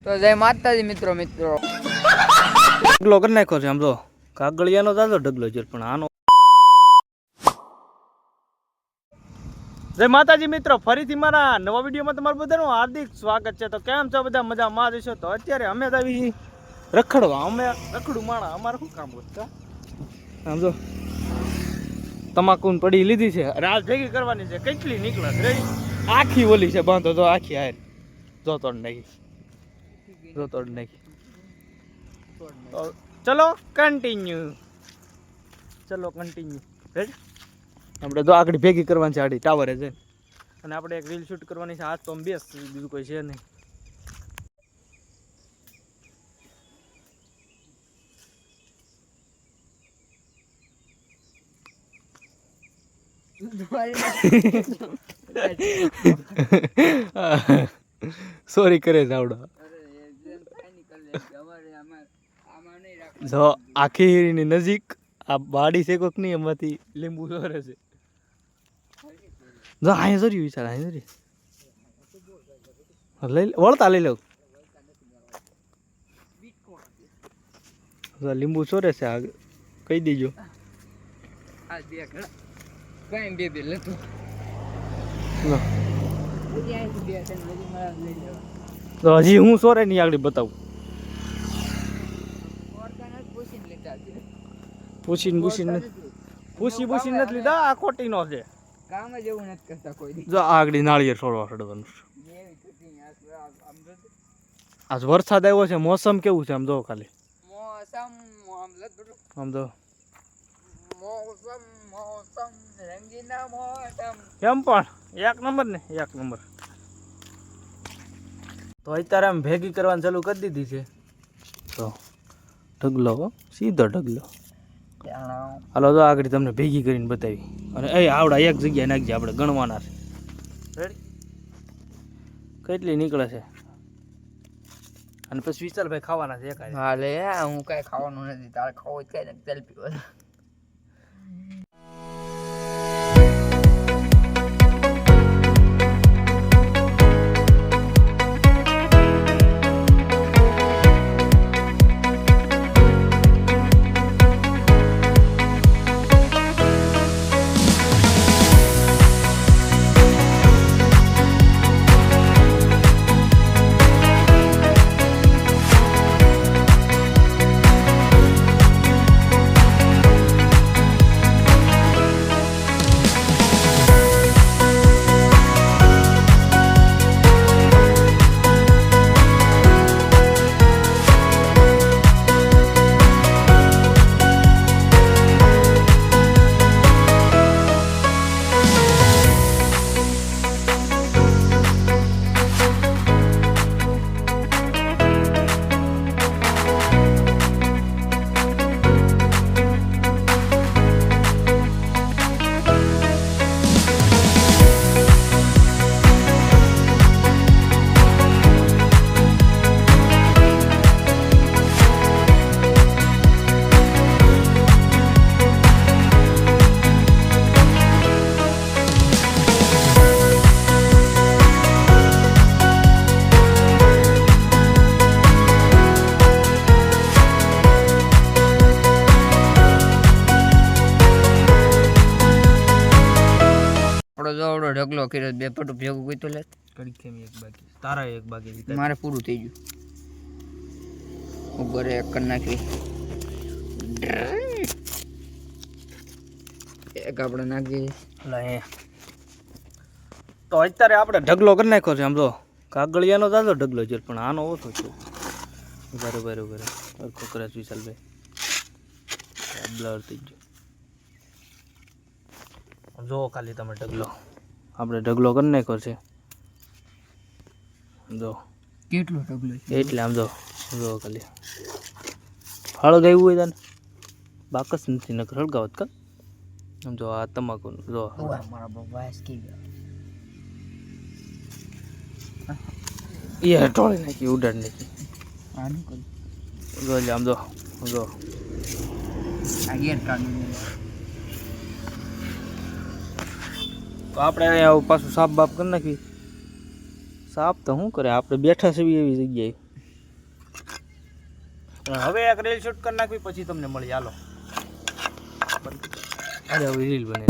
તો જય માતાજી મિત્રો ઢગલો કરી નાખ્યો છે આમ તો કાગળિયાનો દાદો ઢગલો છે પણ આનો જય માતાજી મિત્રો ફરીથી મારા નવા વિડીયોમાં તમારું બધાનું હાર્દિક સ્વાગત છે. તો કેમ છો બધા મજામાં જશો? તો અત્યારે અમે તો આવી રખડવા, અમે રખડું માણા, અમારે શું કામ હોતું આમ જો તમાકુ પડી લીધી છે, રાત ભેગી કરવાની છે. કેટલી નીકળે રહી આખી ઓલી છે બાંધો તો આખી હાર જો તોડ નાખી ચલો કન્ટિન્યુ રેડી. આપણે તો આગળ ભેગી કરવાની છે આડી ટાવરે છે અને આપણે એક રીલ શૂટ કરવાની છે. આજ તો બેસ બીજું કોઈ છે નહીં. સોરી કરે જાવડો જો આખીની નજીક આ બાડી છે કોક નહીં, એમાંથી લીંબુ સોરે છે. જો અહીંયા જોર્યું વિચાર, અહીંયા જોર્યું લઈ વળતા લઈ લઉં. લીંબુ સોરે છે આ કહી દેજો. તો હજી હું સોરે નહીં આગળ બતાવું. પૂછી નથી લીધા, આ ખોટી નો છે. કામ જ એવું નથી કરતા કોઈ. જો આગળ નાળિયેર છોડવા ચડવાનું. આજ વરસાદ આવ્યો છે, મોસમ કેવું છે આમ જો ખાલી. આમ તો કેમ પણ એક નંબર ને એક નંબર. તો અત્યારે આમ ભેગી કરવાની ચાલુ કરી દીધી છે. તો ઢગલો સીધો ઢગલો. હાલો તો આગળ તમને ભેગી કરીને બતાવી અને એ આવડા એક જગ્યાએ નાખજે, આપણે ગણવાના છે. રેડી? કેટલી નીકળે છે અને પછી વિશાલભાઈ ખાવાના છે. હા લે, હું કઈ ખાવાનું નથી, તારે ખાવું જ કઈ તેલ પીવા. ઢગલો કર્યો, બે પટું ભેગું કોઈ તો લે કડી કેમ એક બાકી, તારા એક બાકી, મારે પૂરું થઈ ગયું. ઉપર એક કરી નાખી, એક આપણે નાખી. તો અત્યારે આપણે ઢગલો કરી નાખ્યો છે આમ તો કાગળિયાનો દાદો ઢગલો છે પણ આનો ઓછો છે. બરોબર સરખો કરે વિશાલભાઈ, બ્લર થઈ ગયો. જો ખાલી તમે ઢગલો આપણે ઢગલો કરી નાખ્યો છે. જો કેટલો ઢગલો એટલે આમ જો ખાલી હળગાવ્યું હોય તને બાકસ નથી નકર હળગાવત કા. આમ જો આ તમાકુ જો મારા બાબા કી એ ટોળી નાખી, ઉડાડ નાખી. જો આમ જો આ ગેર કાઢી. તો આપણે અહીંયા પાછું સાફ બાપ કરી નાખી. સાફ તો શું કરે, આપણે બેઠા છે એવી જગ્યાએ હવે એક રીલ શૂટ કરી નાખવી પછી તમને મળી હાલો. અરે હવે રીલ બને